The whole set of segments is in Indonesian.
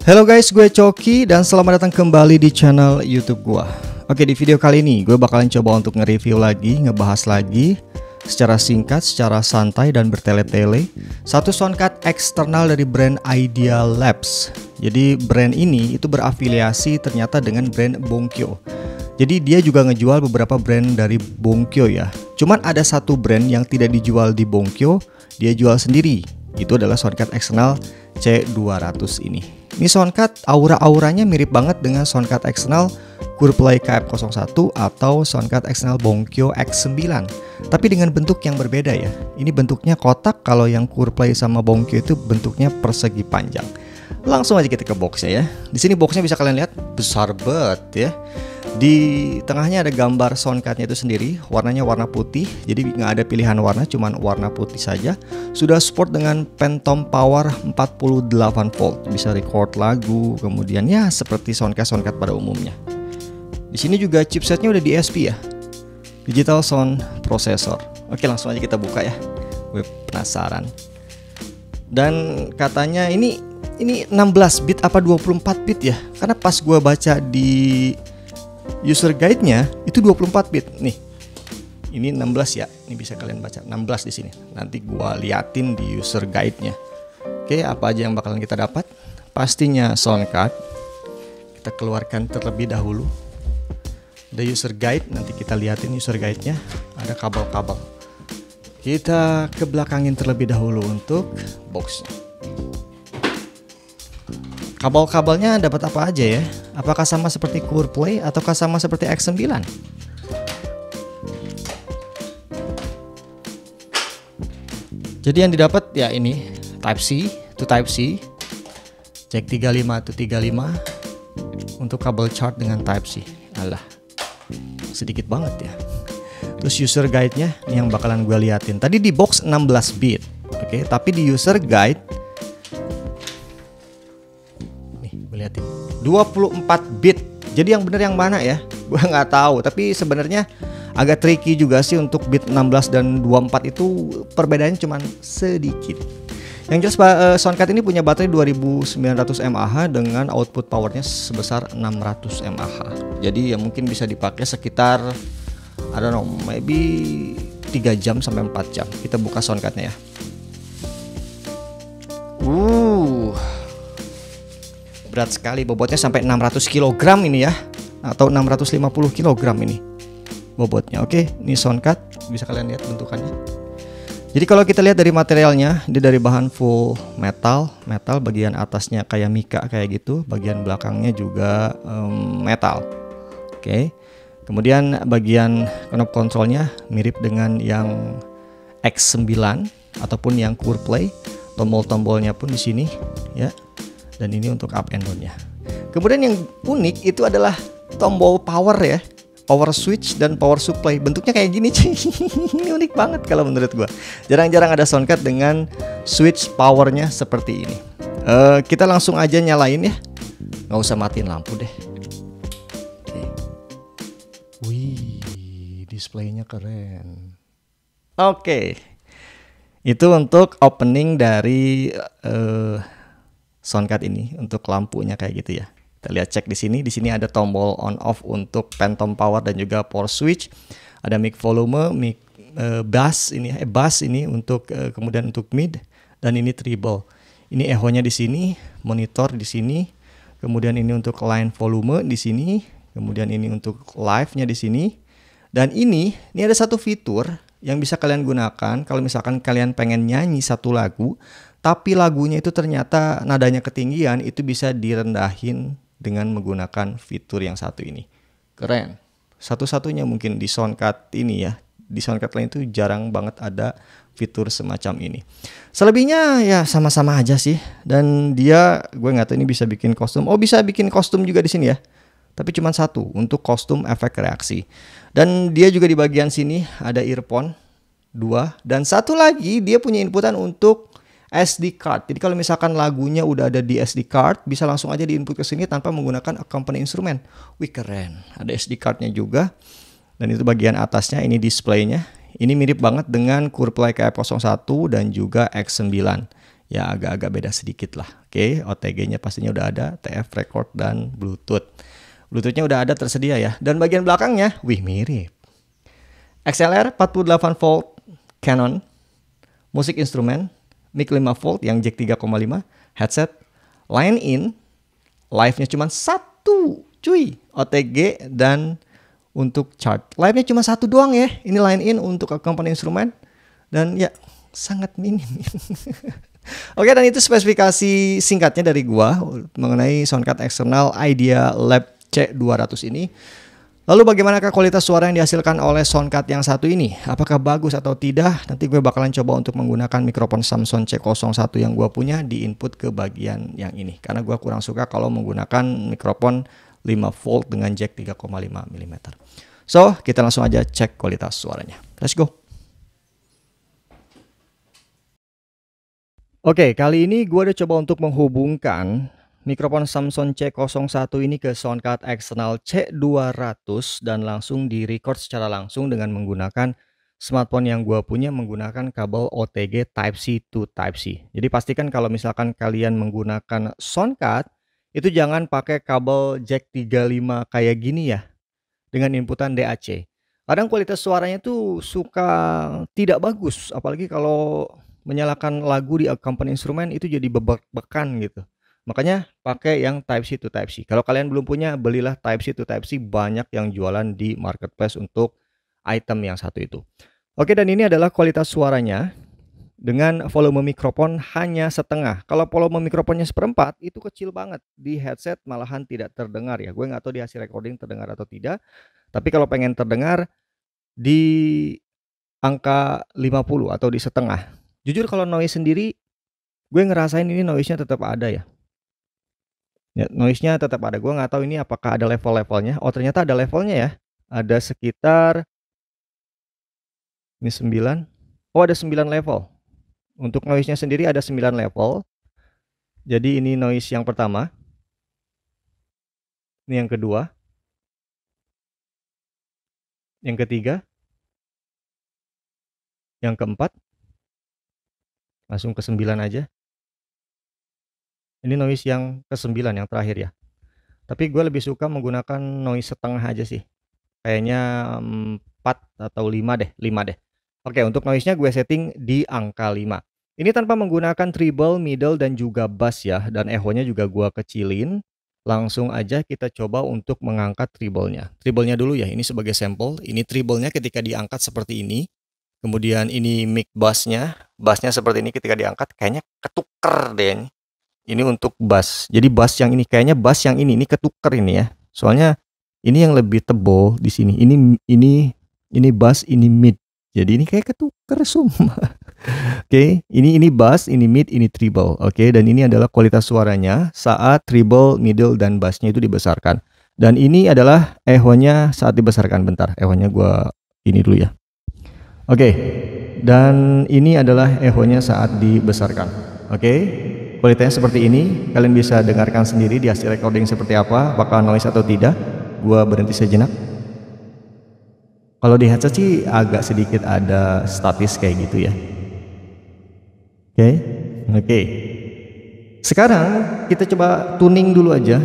Halo guys, gue Coki dan selamat datang kembali di channel YouTube gue. Oke, di video kali ini gue bakalan coba untuk nge-review lagi, ngebahas lagi secara singkat, secara santai dan bertele-tele satu soundcard eksternal dari brand Idea Labs. Jadi brand ini itu berafiliasi ternyata dengan brand Bonkyo. Jadi dia juga ngejual beberapa brand dari Bonkyo ya. Cuman ada satu brand yang tidak dijual di Bonkyo, dia jual sendiri. Itu adalah soundcard eksternal C200 ini. Ini soundcard aura-auranya mirip banget dengan soundcard eksternal Coolplay KF01 atau soundcard eksternal Bonkyo X9. Tapi dengan bentuk yang berbeda ya. Ini bentuknya kotak, kalau yang Coolplay sama Bonkyo itu bentuknya persegi panjang. Langsung aja kita ke boxnya ya. Di sini boxnya bisa kalian lihat besar banget ya. Di tengahnya ada gambar soundcardnya itu sendiri, warnanya warna putih, jadi nggak ada pilihan warna, cuman warna putih saja. Sudah support dengan Phantom Power 48 volt, bisa record lagu, kemudian ya seperti soundcard pada umumnya. Di sini juga chipsetnya udah DSP ya, Digital Sound Processor. Oke, langsung aja kita buka ya, gue penasaran. Dan katanya ini 16 bit apa 24 bit ya, karena pas gue baca di user guide-nya itu 24 bit nih. Ini 16 ya. Ini bisa kalian baca 16 di sini. Nanti gua liatin di user guide-nya. Oke, apa aja yang bakalan kita dapat? Pastinya soundcard. Kita keluarkan terlebih dahulu. Ada user guide, nanti kita liatin user guide-nya. Ada kabel-kabel. Kita ke belakangin terlebih dahulu untuk box-nya. Kabel-kabelnya dapat apa aja ya? Apakah sama seperti Coolplay ataukah sama seperti X9? Jadi yang didapat ya ini Type C to Type C, jack 35 to 35 untuk kabel chart dengan Type C. Alah, sedikit banget ya. Terus user guide-nya ini yang bakalan gue liatin. Tadi di box 16 bit, oke, tapi di user guide lihatin 24 bit. Jadi yang bener yang mana ya? Gua nggak tahu. Tapi sebenarnya agak tricky juga sih untuk bit 16 dan 24 itu perbedaannya cuma sedikit. Yang jelas soundcard ini punya baterai 2900 mAh dengan output powernya sebesar 600 mAh. Jadi ya mungkin bisa dipakai sekitar I don't know, maybe 3 jam sampai 4 jam. Kita buka soundcardnya ya. Berat sekali, bobotnya sampai 600 kg ini ya, atau 650 kg ini bobotnya. Oke, ini soundcard, bisa kalian lihat bentukannya. Jadi kalau kita lihat dari materialnya, dia dari bahan full metal, bagian atasnya kayak mika kayak gitu, bagian belakangnya juga metal. Oke, kemudian bagian knob kontrolnya mirip dengan yang X9 ataupun yang Coolplay. Tombol-tombolnya pun di sini ya. Dan ini untuk up and down-nya. Kemudian yang unik itu adalah tombol power ya, power switch dan power supply. Bentuknya kayak gini cuy. Ini unik banget kalau menurut gua. Jarang-jarang ada soundcard dengan switch powernya seperti ini. Kita langsung aja nyalain ya. Nggak usah matiin lampu deh. Oke. Wih, displaynya keren. Oke. Itu untuk opening dari soundcard ini, untuk lampunya kayak gitu ya. Kita lihat, cek di sini. Di sini ada tombol on off untuk Phantom Power dan juga power switch. Ada mic volume, mic bass ini untuk kemudian untuk mid, dan ini treble. Ini echo-nya di sini, monitor di sini. Kemudian ini untuk line volume di sini. Kemudian ini untuk live-nya di sini. Dan ini ada satu fitur yang bisa kalian gunakan kalau misalkan kalian pengen nyanyi satu lagu, tapi lagunya itu ternyata nadanya ketinggian, itu bisa direndahin dengan menggunakan fitur yang satu ini. Keren. Satu-satunya mungkin di soundcard ini ya. Di soundcard lain itu jarang banget ada fitur semacam ini. Selebihnya ya sama-sama aja sih. Dan dia, gue nggak tahu ini bisa bikin kostum. Oh, bisa bikin kostum juga di sini ya. Tapi cuma satu untuk kostum efek reaksi. Dan dia juga di bagian sini ada earphone 2. Dan satu lagi dia punya inputan untuk SD card. Jadi kalau misalkan lagunya udah ada di SD card, bisa langsung aja diinput ke sini tanpa menggunakan accompany instrumen. Wih, keren. Ada SD cardnya juga. Dan itu bagian atasnya, ini displaynya. Ini mirip banget dengan Coolplay KF01 dan juga X9. ya agak-agak beda sedikit lah. Oke, OTG-nya pastinya udah ada, TF record dan Bluetooth. Bluetooth-nya udah ada tersedia ya. Dan bagian belakangnya, wih mirip. XLR 48 volt Canon, musik instrumen, mic 5 volt yang jack 3,5, headset, line in, live-nya cuma satu, cuy, OTG dan untuk chart. Live-nya cuma satu doang ya. Ini line in untuk accompany instrumen dan ya sangat minim. Oke, dan itu spesifikasi singkatnya dari gua mengenai soundcard eksternal Idea Lab C200 ini. Lalu bagaimanakah kualitas suara yang dihasilkan oleh soundcard yang satu ini? Apakah bagus atau tidak? Nanti gue bakalan coba untuk menggunakan mikrofon Samson C01 yang gua punya di input ke bagian yang ini. Karena gua kurang suka kalau menggunakan mikrofon 5 volt dengan jack 3,5 mm. So, kita langsung aja cek kualitas suaranya. Let's go. Oke, kali ini gue udah coba untuk menghubungkan mikrofon Samson C01 ini ke soundcard eksternal C200 dan langsung di-record secara langsung dengan menggunakan smartphone yang gue punya menggunakan kabel OTG Type-C to Type-C. Jadi pastikan kalau misalkan kalian menggunakan soundcard, itu jangan pakai kabel jack 3.5 kayak gini ya, dengan inputan DAC. Kadang kualitas suaranya tuh suka tidak bagus, apalagi kalau menyalakan lagu di accompany instrumen itu jadi bebek-bekan gitu. Makanya pakai yang Type-C to Type-C. Kalau kalian belum punya, belilah Type-C to Type-C, banyak yang jualan di marketplace untuk item yang satu itu. Oke, dan ini adalah kualitas suaranya dengan volume mikrofon hanya setengah. Kalau volume mikrofonnya seperempat itu kecil banget. Di headset malahan tidak terdengar ya. Gue nggak tahu di hasil recording terdengar atau tidak. Tapi kalau pengen terdengar di angka 50 atau di setengah. Jujur kalau noise sendiri, gue ngerasain ini noise-nya tetap ada ya. Ya, noise-nya tetap ada. Gue nggak tahu ini apakah ada level-levelnya. Oh, ternyata ada levelnya ya. Ada sekitar ini 9. Oh, ada 9 level. Untuk noise-nya sendiri ada 9 level. Jadi ini noise yang pertama. Ini yang kedua. Yang ketiga. Yang keempat. Langsung ke 9 aja. Ini noise yang ke-9 yang terakhir ya. Tapi gue lebih suka menggunakan noise setengah aja sih. Kayaknya 4 atau 5 deh. 5 deh. Oke, untuk noise-nya gue setting di angka 5. Ini tanpa menggunakan treble, middle, dan juga bass ya. Dan echo-nya juga gue kecilin. Langsung aja kita coba untuk mengangkat treble-nya. Treble-nya dulu ya, ini sebagai sampel. Ini treble-nya ketika diangkat seperti ini. Kemudian ini mic bass-nya. Bass-nya seperti ini ketika diangkat. Kayaknya ketuker deh. Ini untuk bass. Jadi bass yang ini, kayaknya bass yang ini ketuker ini ya. Soalnya ini yang lebih tebal di sini. Ini bass, ini mid. Jadi ini kayak ketuker semua. Oke, ini bass, ini mid, ini treble. Oke, dan ini adalah kualitas suaranya saat treble, middle, dan bassnya itu dibesarkan. Dan ini adalah echo-nya saat dibesarkan. Bentar, echo-nya gua ini dulu ya. Oke, dan ini adalah echo-nya saat dibesarkan. Oke, kualitasnya seperti ini. Kalian bisa dengarkan sendiri di hasil recording seperti apa, apakah noise atau tidak. Gua berhenti sejenak. Kalau di headset sih agak sedikit ada statis kayak gitu ya. Oke. Sekarang kita coba tuning dulu aja.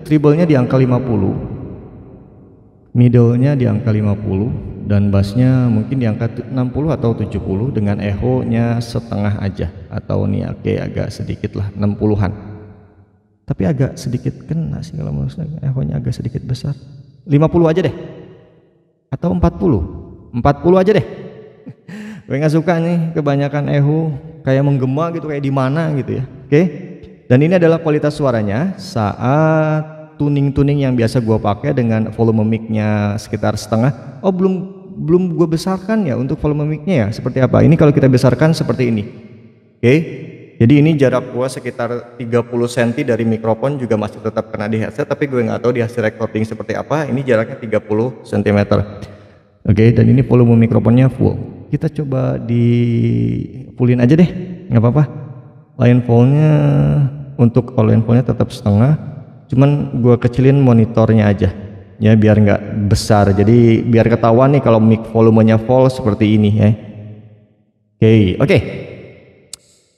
Treble-nya di angka 50. Middle-nya di angka 50 dan bass-nya mungkin di angka 60 atau 70 dengan echo-nya setengah aja atau nih oke agak sedikit lah 60-an. Tapi agak sedikit kena sih kalau menurut saya, echo-nya agak sedikit besar. 50 aja deh. Atau 40 aja deh. Gue nggak suka nih kebanyakan echo kayak menggema gitu, kayak di mana gitu ya. Oke. Dan ini adalah kualitas suaranya saat tuning-tuning yang biasa gue pakai dengan volume mic-nya sekitar setengah. Oh, belum gue besarkan ya untuk volume mic-nya ya. Seperti apa? Ini kalau kita besarkan seperti ini. Oke. Jadi ini jarak gue sekitar 30 cm dari mikrofon, juga masih tetap kena di headset, tapi gue nggak tahu di hasil recording seperti apa. Ini jaraknya 30 cm. Oke, dan ini volume mikrofonnya full. Kita coba di fullin aja deh, nggak apa-apa. Line volume-nya untuk line volume-nya tetap setengah, cuman gue kecilin monitornya aja, ya biar nggak besar. Jadi biar ketahuan nih kalau mic volumenya full seperti ini ya. Oke.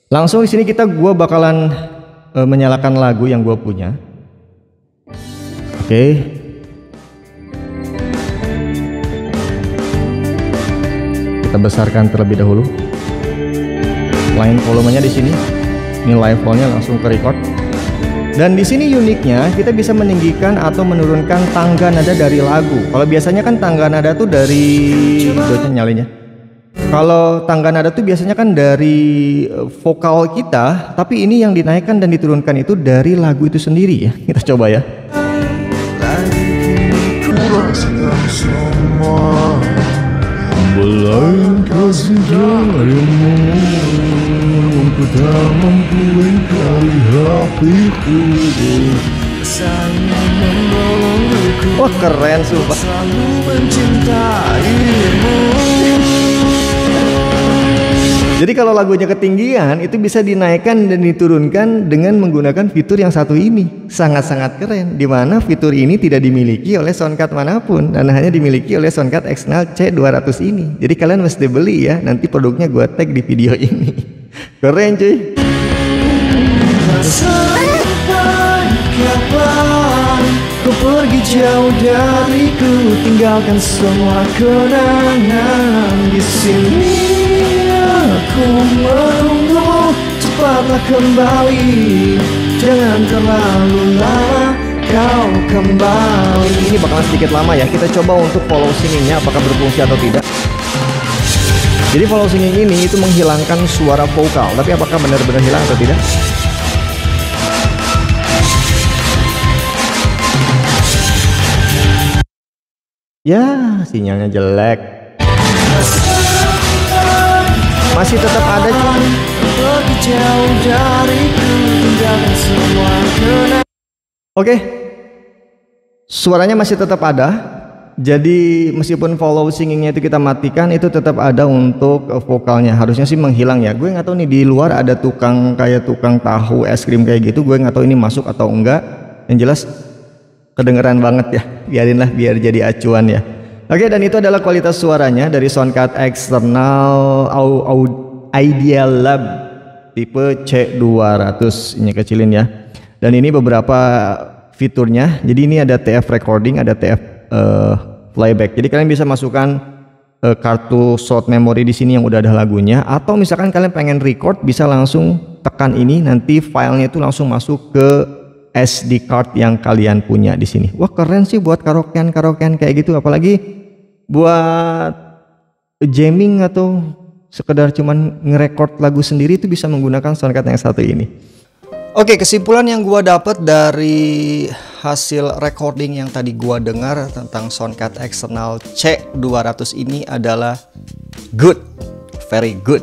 Langsung di sini gua bakalan menyalakan lagu yang gua punya. Oke. Kita besarkan terlebih dahulu. Line volumenya di sini. Ini live volume langsung ke record. Dan di sini uniknya kita bisa meninggikan atau menurunkan tangga nada dari lagu. Kalau biasanya kan tangga nada tuh dari nyalinya. Kalau tangga nada tuh biasanya kan dari vokal kita, tapi ini yang dinaikkan dan diturunkan itu dari lagu itu sendiri ya. Kita coba ya. Wah keren sumpah. Jadi kalau lagunya ketinggian itu bisa dinaikkan dan diturunkan dengan menggunakan fitur yang satu ini. Sangat-sangat keren. Dimana fitur ini tidak dimiliki oleh soundcard manapun dan hanya dimiliki oleh soundcard eksternal C200 ini. Jadi kalian mesti beli ya. Nanti produknya gua tag di video ini. Keren cuy. Kau pergi jauh dariku, tinggalkan semua kenangan di sini. Aku menunggu, cepatlah kembali, jangan terlalu lama kau kembali. Ini bakalan sedikit lama ya. Kita coba untuk follow singingnya apakah berfungsi atau tidak. Jadi follow singing ini itu menghilangkan suara vokal, tapi apakah benar-benar hilang atau tidak? Ya, sinyalnya jelek. Masih tetap ada cuman. Oke. Suaranya masih tetap ada. Jadi meskipun follow singingnya itu kita matikan, itu tetap ada untuk vokalnya. Harusnya sih menghilang ya. Gue nggak tahu nih di luar ada tukang kayak tukang tahu es krim kayak gitu. Gue nggak tahu ini masuk atau enggak. Yang jelas kedengeran banget ya. Biarinlah biar jadi acuan ya. Oke, dan itu adalah kualitas suaranya dari soundcard eksternal Ideal Lab tipe C200. Ini kecilin ya. Dan ini beberapa fiturnya. Jadi ini ada TF recording, ada TF playback. Jadi kalian bisa masukkan kartu slot memori di sini yang udah ada lagunya, atau misalkan kalian pengen record bisa langsung tekan ini, nanti filenya itu langsung masuk ke SD card yang kalian punya di sini. Wah keren sih buat karaokean kayak gitu, apalagi buat jamming atau sekedar cuman ngerekord lagu sendiri itu bisa menggunakan soundcard yang satu ini. Oke, kesimpulan yang gua dapat dari hasil recording yang tadi gua dengar tentang soundcard eksternal C200 ini adalah good, very good.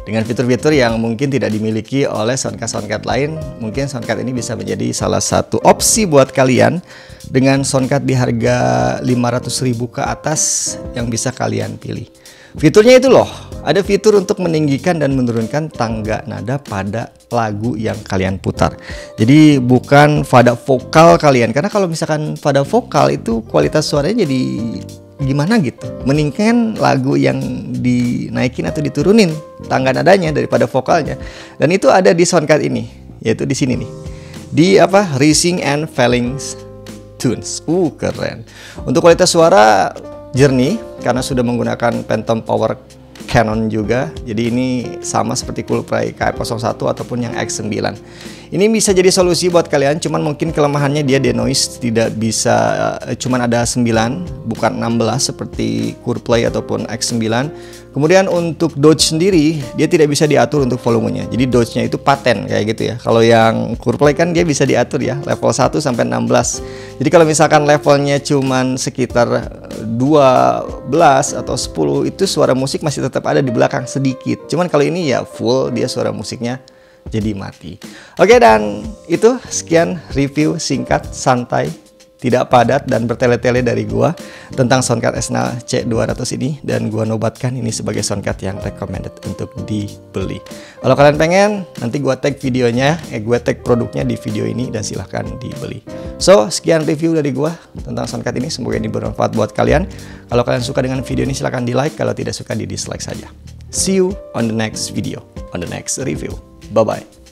Dengan fitur-fitur yang mungkin tidak dimiliki oleh soundcard lain, mungkin soundcard ini bisa menjadi salah satu opsi buat kalian dengan soundcard di harga 500.000 ke atas yang bisa kalian pilih. Fiturnya itu loh, ada fitur untuk meninggikan dan menurunkan tangga nada pada lagu yang kalian putar. Jadi bukan pada vokal kalian, karena kalau misalkan pada vokal itu kualitas suaranya jadi gimana gitu, mendingan lagu yang dinaikin atau diturunin tangga nadanya daripada vokalnya. Dan itu ada di soundcard ini, yaitu di sini nih, di Rising and Falling Tunes. Keren. Untuk kualitas suara jernih karena sudah menggunakan Phantom Power Canon juga. Jadi ini sama seperti Coolplay KF01 ataupun yang X9. Ini bisa jadi solusi buat kalian, cuman mungkin kelemahannya dia denoise tidak bisa, cuman ada 9 bukan 16 seperti Coolplay ataupun X9. Kemudian untuk dodge sendiri dia tidak bisa diatur untuk volumenya. Jadi dodge-nya itu paten kayak gitu ya. Kalau yang Coolplay kan dia bisa diatur ya, level 1 sampai 16. Jadi kalau misalkan levelnya cuman sekitar 12 atau 10, itu suara musik masih tetap ada di belakang sedikit. Cuman kalau ini ya full, dia suara musiknya jadi mati. Oke, dan itu sekian review singkat, santai, tidak padat dan bertele-tele dari gua tentang soundcard eksternal C200 ini, dan gua nobatkan ini sebagai soundcard yang recommended untuk dibeli. Kalau kalian pengen, nanti gua tag videonya, gua tag produknya di video ini dan silahkan dibeli. So, sekian review dari gua tentang soundcard ini, semoga ini bermanfaat buat kalian. Kalau kalian suka dengan video ini silahkan di like, kalau tidak suka di dislike saja. See you on the next video, on the next review. Bye-bye.